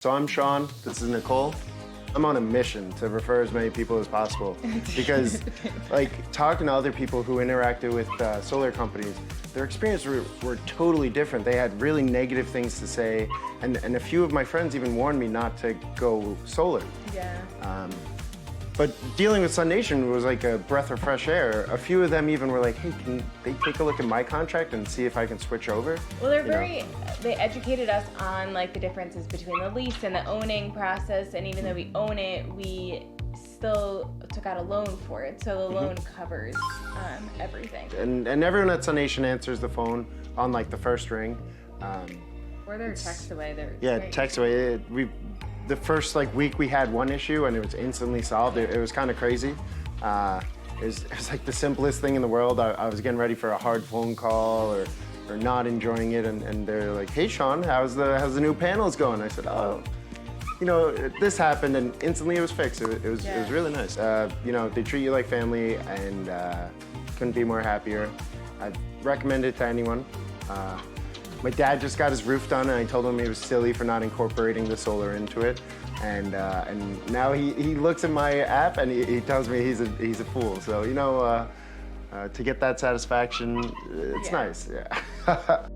So I'm Sean, this is Nicole. I'm on a mission to refer as many people as possible because like talking to other people who interacted with solar companies, their experiences were totally different. They had really negative things to say, and a few of my friends even warned me not to go solar. Yeah. But dealing with SUNation was like a breath of fresh air. A few of them even were like, hey, can they take a look at my contract and see if I can switch over? Well, they educated us on like the differences between the lease and the owning process, and even though we own it, we still took out a loan for it, so the loan covers everything. And everyone at SUNation answers the phone on like the first ring. Or they're text away. Yeah, text away. The first like week we had one issue and it was instantly solved. It was kind of crazy. It was like the simplest thing in the world. I was getting ready for a hard phone call or not enjoying it, and they're like, "Hey, Sean, how's the new panels going?" I said, "Oh, you know, this happened," and instantly it was fixed. It was really nice. You know, they treat you like family, and couldn't be more happier. I'd recommend it to anyone. My dad just got his roof done, and I told him he was silly for not incorporating the solar into it. And now he looks at my app and he tells me he's a fool. So you know, to get that satisfaction, it's nice. Yeah.